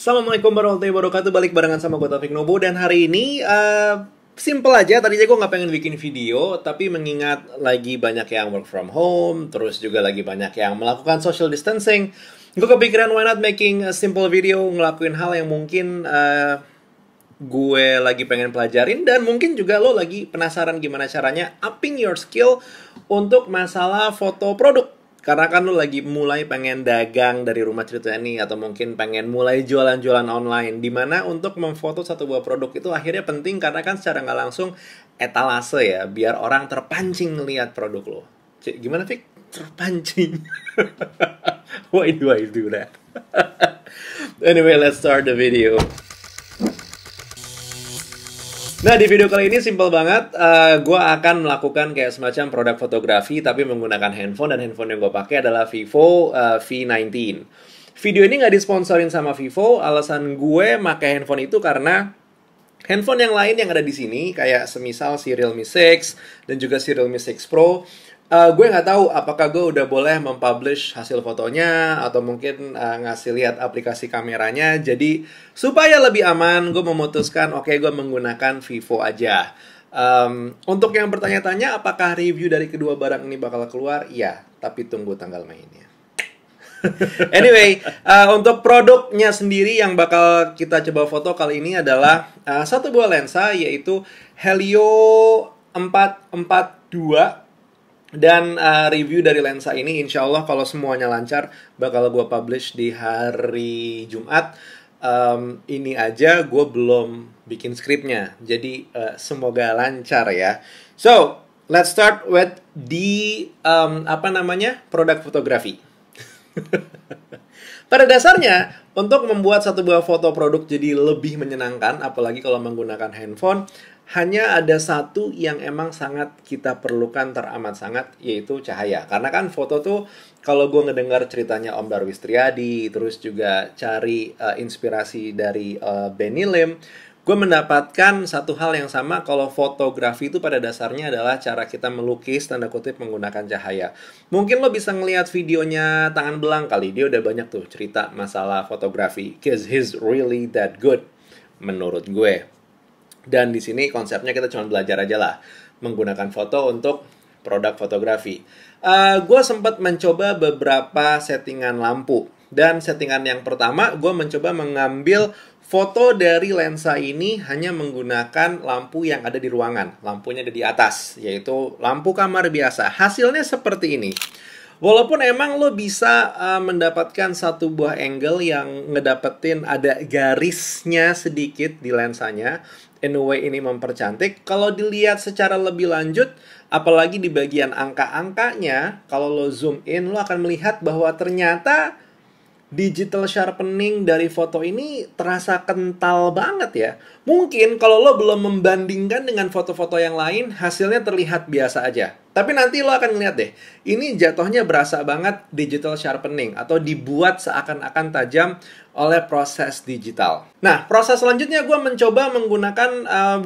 Assalamualaikum warahmatullahi wabarakatuh. Balik barengan sama gue Taufik Nobo. Dan hari ini simple aja. Tadinya gue gak pengen bikin video, tapi mengingat lagi banyak yang work from home, terus juga lagi banyak yang melakukan social distancing, gue kepikiran why not making a simple video, ngelakuin hal yang mungkin gue lagi pengen pelajarin. Dan mungkin juga lo lagi penasaran gimana caranya upping your skill untuk masalah foto produk. Karena kan lu lagi mulai pengen dagang dari rumah ceritanya nih, atau mungkin pengen mulai jualan-jualan online, dimana untuk memfoto satu buah produk itu akhirnya penting, karena kan secara nggak langsung etalase ya, biar orang terpancing ngelihat produk lo. Gimana Fik? Terpancing? Why do I do that? Anyway, let's start the video. Nah, di video kali ini simple banget. Gue akan melakukan kayak semacam produk fotografi, tapi menggunakan handphone. Dan handphone yang gue pakai adalah Vivo V19. Video ini nggak disponsorin sama Vivo. Alasan gue pakai handphone itu karena handphone yang lain yang ada di sini, kayak semisal si Realme 6 dan juga si Realme 6 Pro, gue nggak tahu apakah gue udah boleh mempublish hasil fotonya atau mungkin ngasih lihat aplikasi kameranya. Jadi supaya lebih aman, gue memutuskan oke, gue menggunakan Vivo aja. Untuk yang bertanya-tanya apakah review dari kedua barang ini bakal keluar, iya, tapi tunggu tanggal mainnya. Anyway, untuk produknya sendiri yang bakal kita coba foto kali ini adalah satu buah lensa, yaitu Helio 442. Dan review dari lensa ini insya Allah kalau semuanya lancar bakal gue publish di hari Jumat. Ini aja gue belum bikin skripnya, jadi semoga lancar ya. So, let's start with the produk fotografi. Pada dasarnya, untuk membuat satu buah foto produk jadi lebih menyenangkan, apalagi kalau menggunakan handphone, hanya ada satu yang emang sangat kita perlukan teramat sangat, yaitu cahaya. Karena kan foto tuh, kalau gue ngedengar ceritanya Om Darwis Triadi, terus juga cari inspirasi dari Benny Lim, gue mendapatkan satu hal yang sama, kalau fotografi itu pada dasarnya adalah cara kita melukis, tanda kutip, menggunakan cahaya. Mungkin lo bisa ngelihat videonya Tangan Belang kali, dia udah banyak tuh cerita masalah fotografi, cause he's really that good, menurut gue. Dan di sini konsepnya kita cuma belajar aja lah, menggunakan foto untuk produk fotografi. Gue sempat mencoba beberapa settingan lampu. Dan settingan yang pertama, gue mencoba mengambil foto dari lensa ini hanya menggunakan lampu yang ada di ruangan. Lampunya ada di atas, yaitu lampu kamar biasa. Hasilnya seperti ini. Walaupun emang lo bisa mendapatkan satu buah angle yang ngedapetin ada garisnya sedikit di lensanya, in a way ini mempercantik. Kalau dilihat secara lebih lanjut, apalagi di bagian angka-angkanya, kalau lo zoom in, lo akan melihat bahwa ternyata digital sharpening dari foto ini terasa kental banget ya. Mungkin kalau lo belum membandingkan dengan foto-foto yang lain, hasilnya terlihat biasa aja. Tapi nanti lo akan ngeliat deh, ini jatuhnya berasa banget digital sharpening, atau dibuat seakan-akan tajam oleh proses digital. Nah, proses selanjutnya gue mencoba menggunakan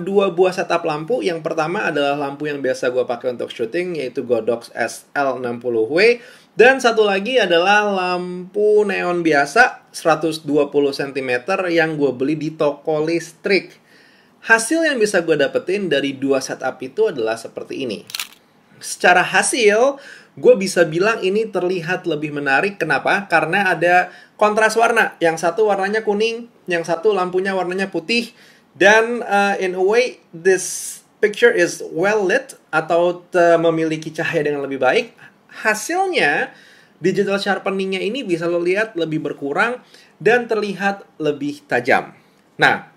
dua buah setup lampu. Yang pertama adalah lampu yang biasa gue pakai untuk syuting, yaitu Godox SL60W. Dan satu lagi adalah lampu neon biasa 120 cm yang gue beli di toko listrik. Hasil yang bisa gue dapetin dari dua setup itu adalah seperti ini. Secara hasil, gue bisa bilang ini terlihat lebih menarik. Kenapa? Karena ada kontras warna. Yang satu warnanya kuning, yang satu lampunya warnanya putih. Dan in a way, this picture is well lit, atau memiliki cahaya dengan lebih baik. Hasilnya, digital sharpeningnya ini bisa lo lihat lebih berkurang dan terlihat lebih tajam. Nah,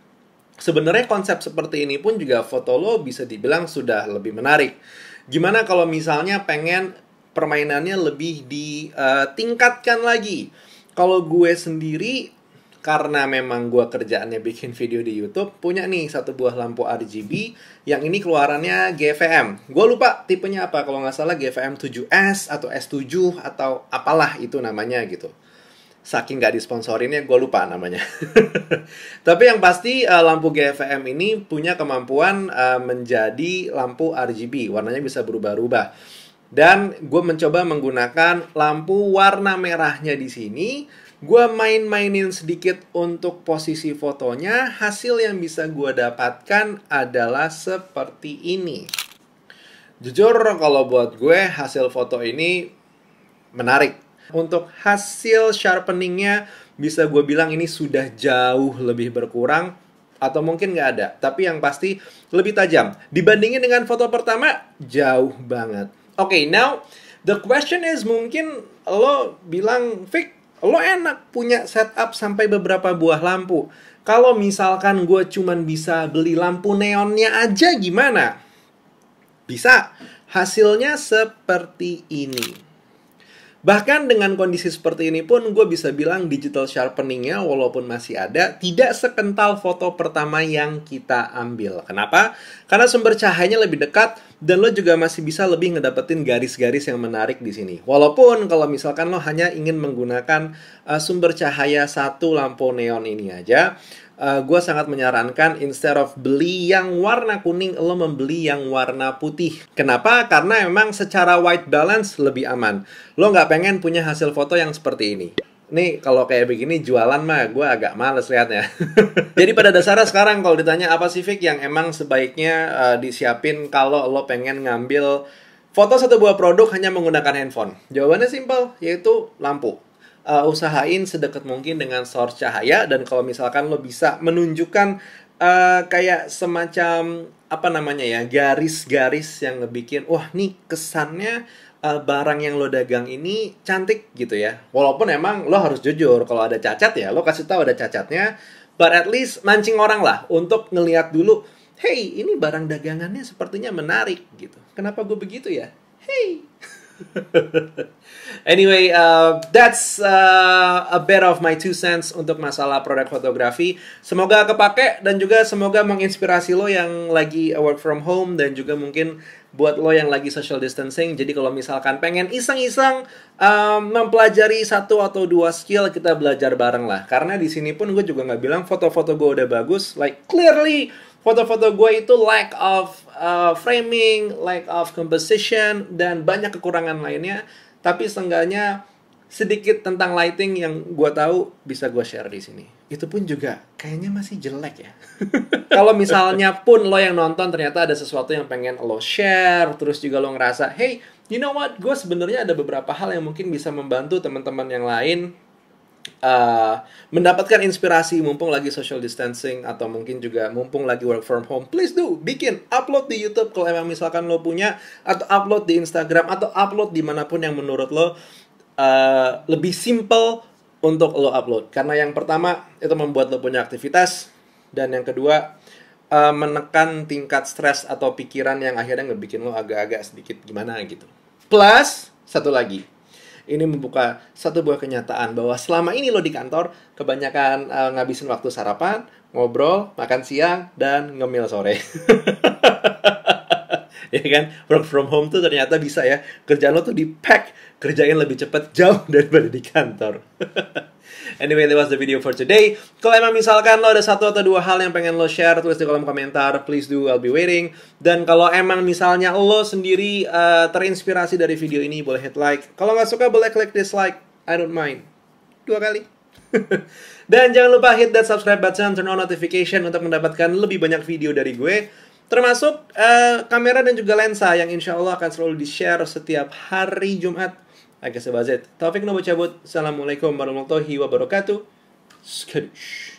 sebenarnya konsep seperti ini pun juga foto lo bisa dibilang sudah lebih menarik. Gimana kalau misalnya pengen permainannya lebih ditingkatkan lagi? Kalau gue sendiri, karena memang gue kerjaannya bikin video di YouTube, punya nih satu buah lampu RGB, yang ini keluarannya GVM. Gue lupa tipenya apa, kalau nggak salah GVM 7S atau S7 atau apalah itu namanya gitu. Saking nggak disponsorinnya, gue lupa namanya. Tapi yang pasti lampu GVM ini punya kemampuan menjadi lampu RGB. Warnanya bisa berubah-ubah. Dan gue mencoba menggunakan lampu warna merahnya di sini gue main-mainin sedikit untuk posisi fotonya, hasil yang bisa gue dapatkan adalah seperti ini. Jujur kalau buat gue hasil foto ini menarik. Untuk hasil sharpeningnya bisa gue bilang ini sudah jauh lebih berkurang, atau mungkin nggak ada, tapi yang pasti lebih tajam. Dibandingin dengan foto pertama, jauh banget. Oke, now the question is, mungkin lo bilang, Vic, lo enak punya setup sampai beberapa buah lampu. Kalau misalkan gue cuman bisa beli lampu neonnya aja gimana? Bisa. Hasilnya seperti ini. Bahkan dengan kondisi seperti ini pun gue bisa bilang digital sharpeningnya walaupun masih ada, tidak sekental foto pertama yang kita ambil. Kenapa? Karena sumber cahayanya lebih dekat dan lo juga masih bisa lebih ngedapetin garis-garis yang menarik di sini. Walaupun kalau misalkan lo hanya ingin menggunakan sumber cahaya satu lampu neon ini aja, gue sangat menyarankan instead of beli yang warna kuning, lo membeli yang warna putih. Kenapa? Karena memang secara white balance lebih aman. Lo nggak pengen punya hasil foto yang seperti ini. Nih, kalau kayak begini jualan mah gue agak males liatnya. Jadi pada dasarnya sekarang kalau ditanya apa sih Vic yang emang sebaiknya disiapin kalau lo pengen ngambil foto satu buah produk hanya menggunakan handphone? Jawabannya simpel, yaitu lampu. Usahain sedekat mungkin dengan source cahaya, dan kalau misalkan lo bisa menunjukkan kayak semacam apa namanya ya, garis-garis yang ngebikin wah nih kesannya barang yang lo dagang ini cantik gitu ya. Walaupun emang lo harus jujur, kalau ada cacat ya lo kasih tahu ada cacatnya, but at least mancing orang lah untuk ngelihat dulu, hey ini barang dagangannya sepertinya menarik gitu. Kenapa gue begitu ya? Hey. Anyway, that's a bit of my 2 cents untuk masalah produk fotografi. Semoga kepake dan juga semoga menginspirasi lo yang lagi work from home, dan juga mungkin buat lo yang lagi social distancing. Jadi kalau misalkan pengen iseng-iseng mempelajari 1 atau 2 skill, kita belajar bareng lah. Karena di sini pun gue juga nggak bilang foto-foto gue udah bagus. Like clearly foto-foto gue itu lack of framing, lack of composition, dan banyak kekurangan lainnya. Tapi seenggaknya sedikit tentang lighting yang gue tahu bisa gue share di sini. Itu pun juga kayaknya masih jelek ya. Kalau misalnya pun lo yang nonton ternyata ada sesuatu yang pengen lo share, terus juga lo ngerasa, hey, you know what, gue sebenarnya ada beberapa hal yang mungkin bisa membantu teman-teman yang lain mendapatkan inspirasi mumpung lagi social distancing, atau mungkin juga mumpung lagi work from home, please do bikin upload di YouTube kalau emang misalkan lo punya, atau upload di Instagram, atau upload dimanapun yang menurut lo lebih simple untuk lo upload. Karena yang pertama itu membuat lo punya aktivitas, dan yang kedua menekan tingkat stres atau pikiran yang akhirnya ngebikin lo agak-agak sedikit gimana gitu. Plus satu lagi, ini membuka satu buah kenyataan bahwa selama ini lo di kantor kebanyakan ngabisin waktu sarapan, ngobrol, makan siang, dan ngemil sore. Ya kan? Work from home tuh ternyata bisa ya. Kerjaan lo tuh di-pack, kerjain lebih cepat jauh daripada di kantor. Anyway, that was the video for today. Kalau emang misalkan lo ada 1 atau 2 hal yang pengen lo share, tulis di kolom komentar. Please do, I'll be waiting. Dan kalau emang misalnya lo sendiri terinspirasi dari video ini, boleh hit like. Kalau nggak suka, boleh klik dislike. I don't mind. 2 kali. Dan jangan lupa hit that subscribe button, turn on notification untuk mendapatkan lebih banyak video dari gue. Termasuk kamera dan juga lensa yang insya Allah akan selalu di-share setiap hari Jumat. I guess that's it. Taufik Nobo cabut. Assalamualaikum warahmatullahi wabarakatuh. Skadoosh.